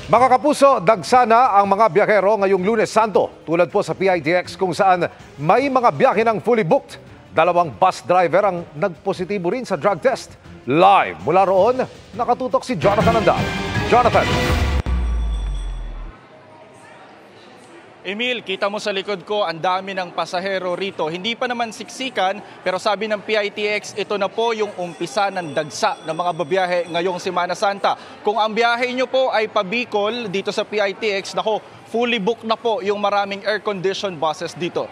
Mga kapuso, dagsana ang mga biyahero ngayong Lunes Santo. Tulad po sa PITX kung saan may mga biyahe ng fully booked. Dalawang bus driver ang nagpositibo rin sa drug test. Live mula roon, nakatutok si Jonathan Andal. Jonathan. Emil, kita mo sa likod ko, ang dami ng pasahero rito. Hindi pa naman siksikan, pero sabi ng PITX, ito na po yung umpisa ng dagsa ng mga babiyahe ngayong Semana Santa. Kung ang biyahe nyo po ay pabicol dito sa PITX, nako, fully booked na po yung maraming air-conditioned buses dito.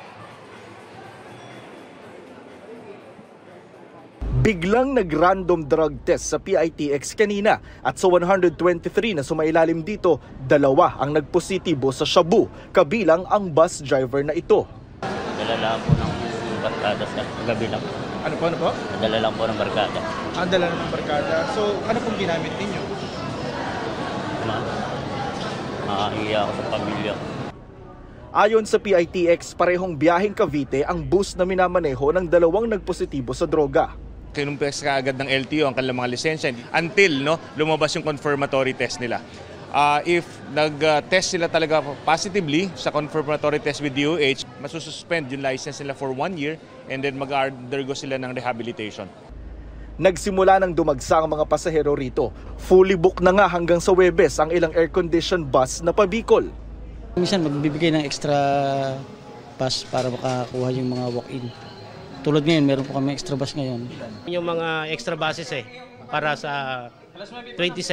Biglang nag-random drug test sa PITX kanina at sa 123 na sumailalim dito, 2 ang nagpositibo sa shabu, kabilang ang bus driver na ito. Dala lang po ng barkada sa gabi lang. Ano po? Dala lang po ng barkada. Dala ng barkada. So, ano pong ginamit ninyo? Nakahiya ako sa pamilya. Ayon sa PITX, parehong biyaheng Cavite ang bus na minamaneho ng 2 nagpositibo sa droga. Kinumpes ka agad ng LTO ang kanilang mga lisensya until lumabas yung confirmatory test nila. If nag-test sila talaga positively sa confirmatory test with DOH, masususpend yung license nila for 1 year and then mag-undergo sila ng rehabilitation. Nagsimula ng dumagsa ang mga pasahero rito. Fully booked na nga hanggang sa Huwebes ang ilang air-conditioned bus na pabicol. Minsan magbibigay ng extra pass para makakuha yung mga walk-in. Tulad ngayon, meron po kami extra bus ngayon. Yung mga extra buses para sa 27.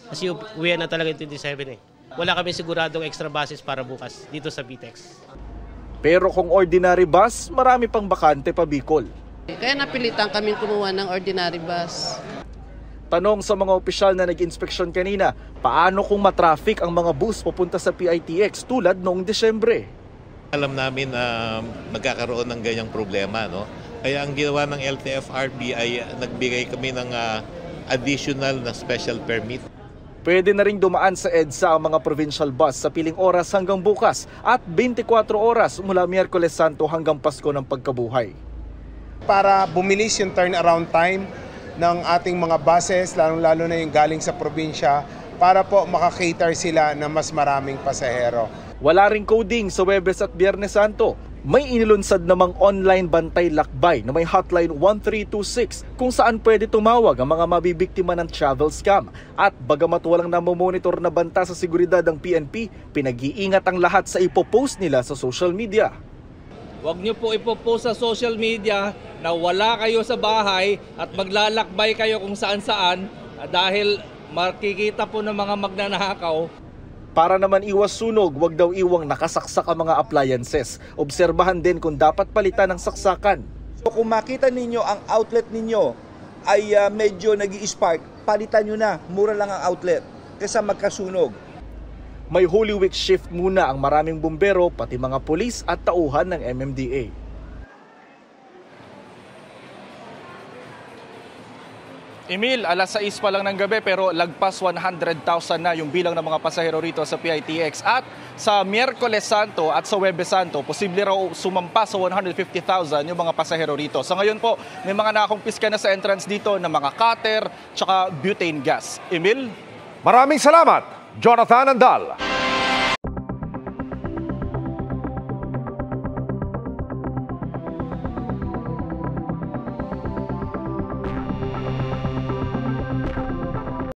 Kasi uwi na talaga yung 27 Wala kami siguradong extra buses para bukas dito sa PITX. Pero kung ordinary bus, marami pang bakante pa Bicol. Kaya napilitan kaming kumuha ng ordinary bus. Tanong sa mga opisyal na nag-inspeksyon kanina, paano kung matraffic ang mga bus papunta sa PITX tulad noong Desyembre? Alam namin na magkakaroon ng ganyang problema, no? Kaya ang ginawa ng LTFRB ay nagbigay kami ng additional na special permit. Pwede na ring dumaan sa EDSA ang mga provincial bus sa piling oras hanggang bukas at 24 oras mula Miyerkules Santo hanggang Pasko ng Pagkabuhay. Para bumilis yung turnaround time ng ating mga buses, lalong-lalo na yung galing sa probinsya, para po makakater sila ng mas maraming pasahero. Wala ring coding sa Huwebes at Biyernes Santo. May inilunsad namang online bantay lakbay na may hotline 1326 kung saan pwede tumawag ang mga mabibiktima ng travel scam. At bagamat walang namomonitor na banta sa seguridad ng PNP, pinag-iingat ang lahat sa ipopost nila sa social media. Huwag niyo po ipopost sa social media na wala kayo sa bahay at maglalakbay kayo kung saan-saan dahil makikita po ng mga magnanakaw. Para naman iwas sunog, wag daw iwang nakasaksak ang mga appliances. Obserbahan din kung dapat palitan ng saksakan. Kung makita ninyo ang outlet ninyo ay medyo nag-i-spark, palitan nyo na, mura lang ang outlet kaysa magkasunog. May Holy Week shift muna ang maraming bumbero, pati mga pulis at tauhan ng MMDA. Emil, alas 6 pa lang ng gabi pero lagpas 100,000 na yung bilang ng mga pasahero rito sa PITX. At sa Miyerkules Santo at sa Huwebes Santo, posible raw sumampa sa 150,000 yung mga pasahero rito. Sa ngayon po, may mga nakakumpiska na sa entrance dito ng mga cutter tsaka butane gas. Emil? Maraming salamat, Jonathan Andal.